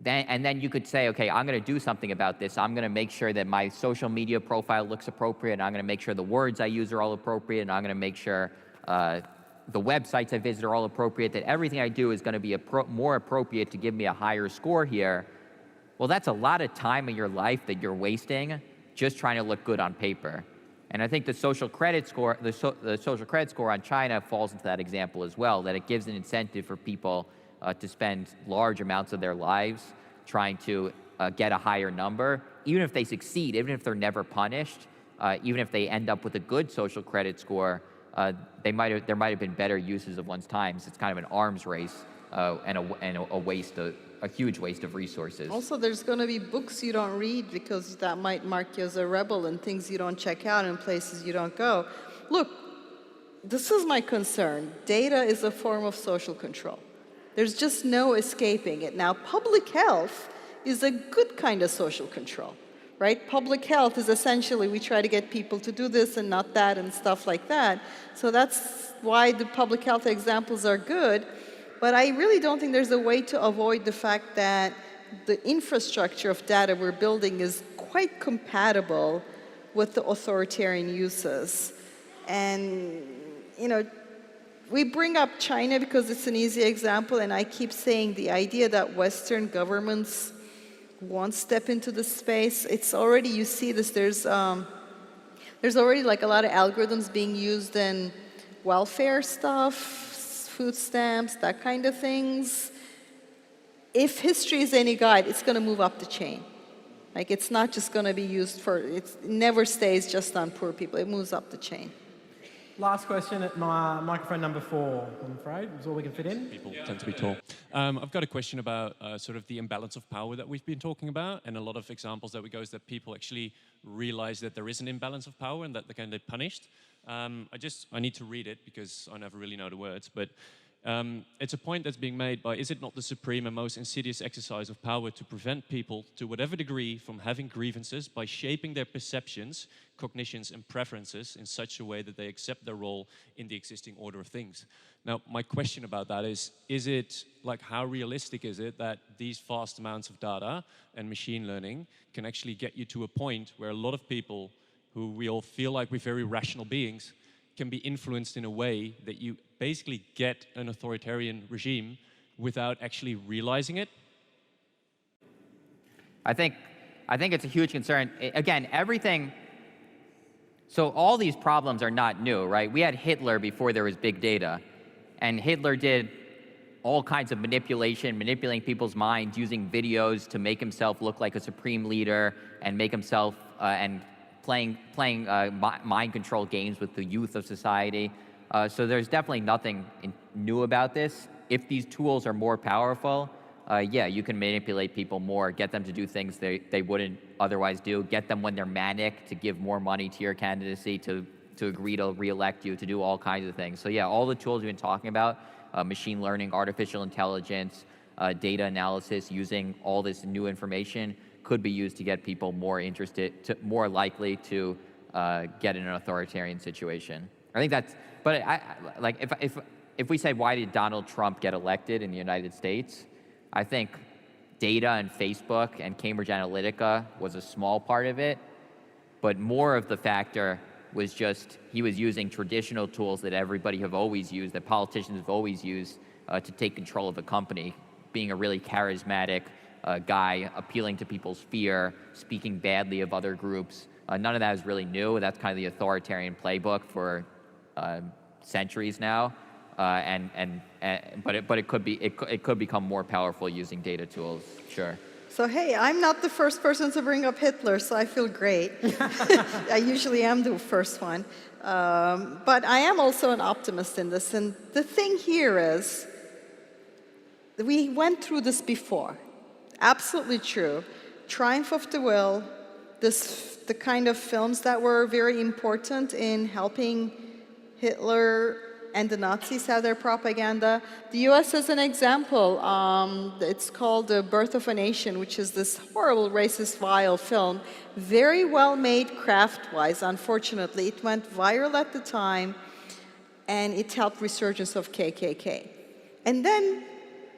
then you could say, okay, I'm going to do something about this. I'm going to make sure that my social media profile looks appropriate, and I'm going to make sure the words I use are all appropriate, and I'm going to make sure the websites I visit are all appropriate, that everything I do is going to be more appropriate to give me a higher score here. Well, that's a lot of time in your life that you're wasting just trying to look good on paper. And I think the social credit score, the social credit score on China falls into that example as well, that it gives an incentive for people to spend large amounts of their lives trying to get a higher number, even if they succeed, even if they're never punished, even if they end up with a good social credit score, there might have been better uses of one's time. So it's kind of an arms race and a huge waste of resources. Also, there's going to be books you don't read because that might mark you as a rebel, and things you don't check out and places you don't go. Look, this is my concern. Data is a form of social control. There's just no escaping it. Now, public health is a good kind of social control, right? Public health is essentially we try to get people to do this and not that and stuff like that. So that's why the public health examples are good. But I really don't think there's a way to avoid the fact that the infrastructure of data we're building is quite compatible with the authoritarian uses. And, we bring up China because it's an easy example, and I keep saying the idea that Western governments won't step into the space. It's already, you see this, there's already like a lot of algorithms being used in welfare stuff, food stamps, that kind of things. If history is any guide, it's going to move up the chain. Like, it's not just going to be used for, it never stays just on poor people. It moves up the chain. Last question at my microphone number 4, I'm afraid. That's all we can fit in. People tend to be tall. I've got a question about sort of the imbalance of power that we've been talking about, and a lot of examples that we go is that people actually realize that there is an imbalance of power and that they're kind of punished. I need to read it because I never really know the words, but it's a point that's being made by, is it not the supreme and most insidious exercise of power to prevent people, to whatever degree, from having grievances by shaping their perceptions, cognitions, and preferences in such a way that they accept their role in the existing order of things? Now, my question about that is it, like, how realistic is it that these vast amounts of data and machine learning can actually get you to a point where a lot of people who we all feel like we're very rational beings can be influenced in a way that you basically get an authoritarian regime without actually realizing it? I think it's a huge concern. Again, everything, so all these problems are not new, right? We had Hitler before there was big data, and Hitler did all kinds of manipulating people's minds, using videos to make himself look like a supreme leader and make himself, and playing mind control games with the youth of society. So there's definitely nothing new about this. If these tools are more powerful, yeah, you can manipulate people more, get them to do things they wouldn't otherwise do, get them when they're manic to give more money to your candidacy, to agree to re-elect you, to do all kinds of things. So yeah, all the tools we've been talking about, machine learning, artificial intelligence, data analysis, using all this new information could be used to get people more interested, more likely to get in an authoritarian situation. I think that's, but like if we say, why did Donald Trump get elected in the United States? I think data and Facebook and Cambridge Analytica was a small part of it, but more of the factor was just he was using traditional tools that everybody have always used, that politicians have always used to take control of a company, being a really charismatic guy, appealing to people's fear, speaking badly of other groups. None of that is really new. That's kind of the authoritarian playbook for centuries now, but it could become more powerful using data tools. Sure. So hey, I'm not the first person to bring up Hitler, so I feel great. I usually am the first one, but I am also an optimist in this. And the thing here is, we went through this before. Absolutely true. Triumph of the Will, the kind of films that were very important in helping Hitler and the Nazis have their propaganda. The US is an example. It's called The Birth of a Nation, which is this horrible, racist, vile film. Very well made craft-wise, unfortunately. It went viral at the time, and it helped resurgence of KKK. And then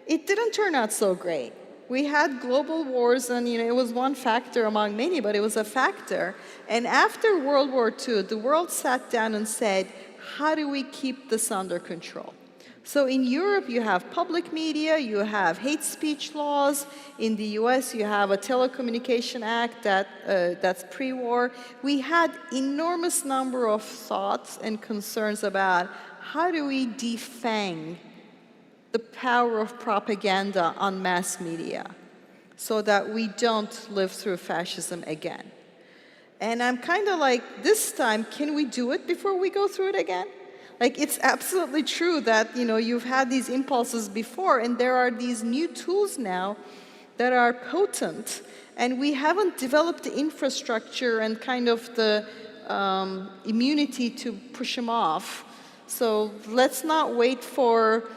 it didn't turn out so great. We had global wars, and it was one factor among many, but it was a factor. And after World War II, the world sat down and said, how do we keep this under control? So in Europe, you have public media, you have hate speech laws. In the US, you have a Telecommunication Act that's pre-war. We had enormous number of thoughts and concerns about how do we defang the power of propaganda on mass media so that we don't live through fascism again. And I'm kind of like, this time, can we do it before we go through it again? Like, it's absolutely true that, you've had these impulses before, and there are these new tools now that are potent, and we haven't developed the infrastructure and kind of the immunity to push them off. So let's not wait for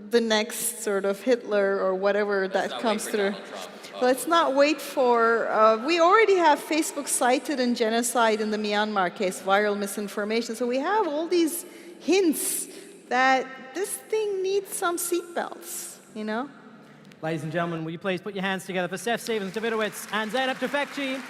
the next sort of Hitler or whatever that comes through. Let's not wait for, we already have Facebook cited in genocide in the Myanmar case, viral misinformation. So we have all these hints that this thing needs some seatbelts, Ladies and gentlemen, will you please put your hands together for Seth Stephens-Davidowitz and Zeynep Tufekci.